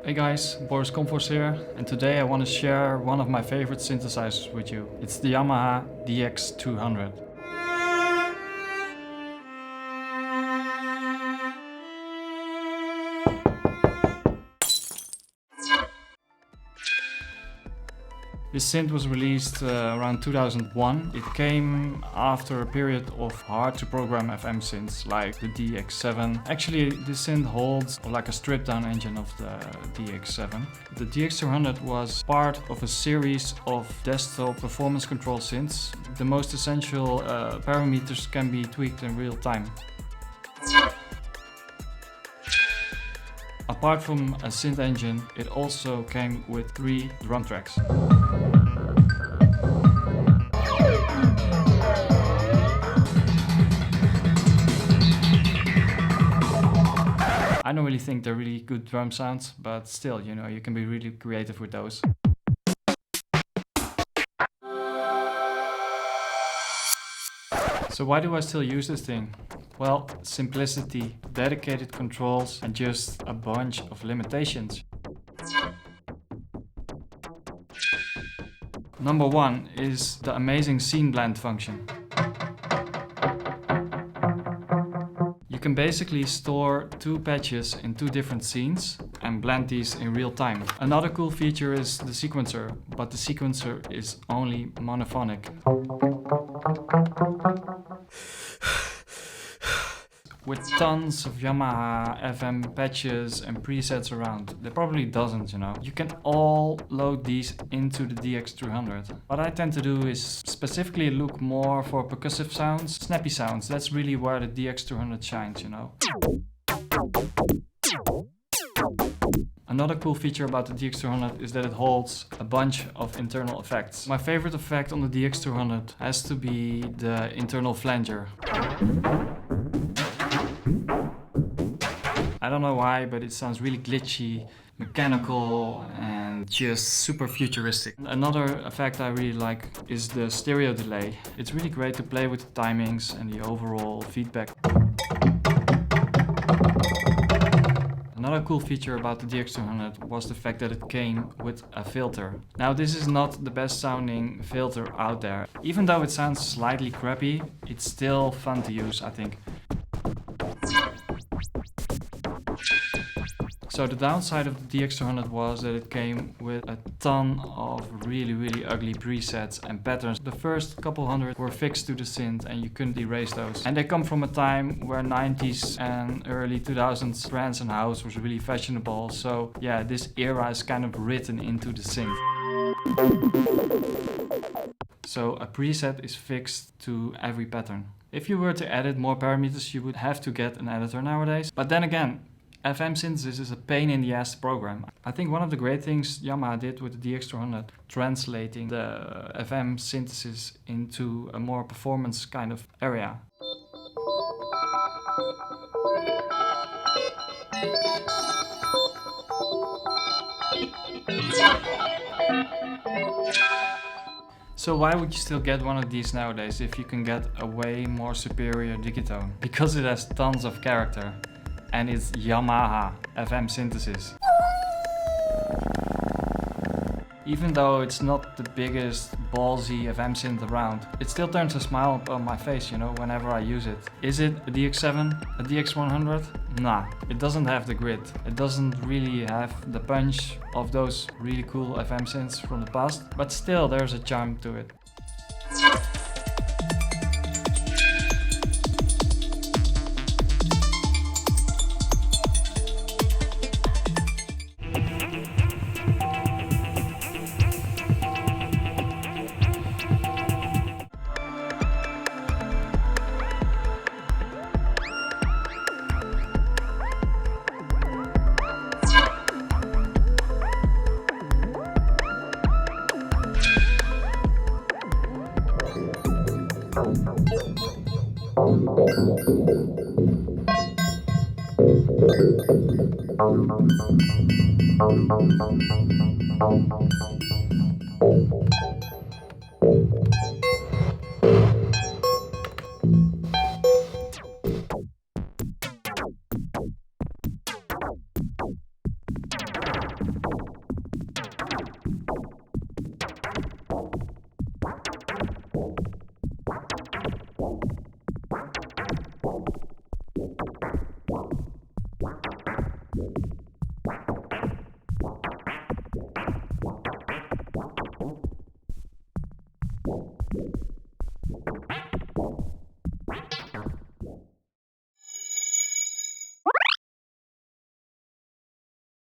Hey guys, Boris Conforce here, and today I want to share one of my favorite synthesizers with you. It's the Yamaha DX200. This synth was released around 2001. It came after a period of hard to program FM synths like the DX7. Actually, this synth holds like a stripped down engine of the DX7. The DX200 was part of a series of desktop performance control synths. The most essential parameters can be tweaked in real time. Apart from a synth engine, it also came with 3 drum tracks. I don't really think they're really good drum sounds, but still, you know, you can be really creative with those. So why do I still use this thing? Well, simplicity, dedicated controls, and just a bunch of limitations. Number 1 is the amazing scene blend function. You can basically store 2 patches in 2 different scenes and blend these in real time. Another cool feature is the sequencer, but the sequencer is only monophonic. With tons of Yamaha FM patches and presets around, there are probably dozens, you know. You can all load these into the DX200. What I tend to do is specifically look more for percussive sounds, snappy sounds. That's really where the DX200 shines, you know. Another cool feature about the DX200 is that it holds a bunch of internal effects. My favorite effect on the DX200 has to be the internal flanger. I don't know why, but it sounds really glitchy, mechanical, and just super futuristic. Another effect I really like is the stereo delay. It's really great to play with the timings and the overall feedback. Another cool feature about the DX200 was the fact that it came with a filter. Now, this is not the best sounding filter out there. Even though it sounds slightly crappy, it's still fun to use, I think. So the downside of the DX200 was that it came with a ton of really ugly presets and patterns. The first couple hundred were fixed to the synth and you couldn't erase those. And they come from a time where 90s and early 2000s trance and house was really fashionable. So yeah, this era is kind of written into the synth. So a preset is fixed to every pattern. If you were to edit more parameters, you would have to get an editor nowadays. But then again, FM synthesis is a pain in the ass to program. I think one of the great things Yamaha did with the DX200, translating the FM synthesis into a more performance kind of area. So why would you still get one of these nowadays if you can get a way more superior Digitone? Because it has tons of character. And it's Yamaha FM synthesis. Even though it's not the biggest ballsy FM synth around, it still turns a smile on my face, you know, whenever I use it. Is it a DX7? A DX100? Nah, it doesn't have the grit. It doesn't really have the punch of those really cool FM synths from the past, but still there's a charm to it. you.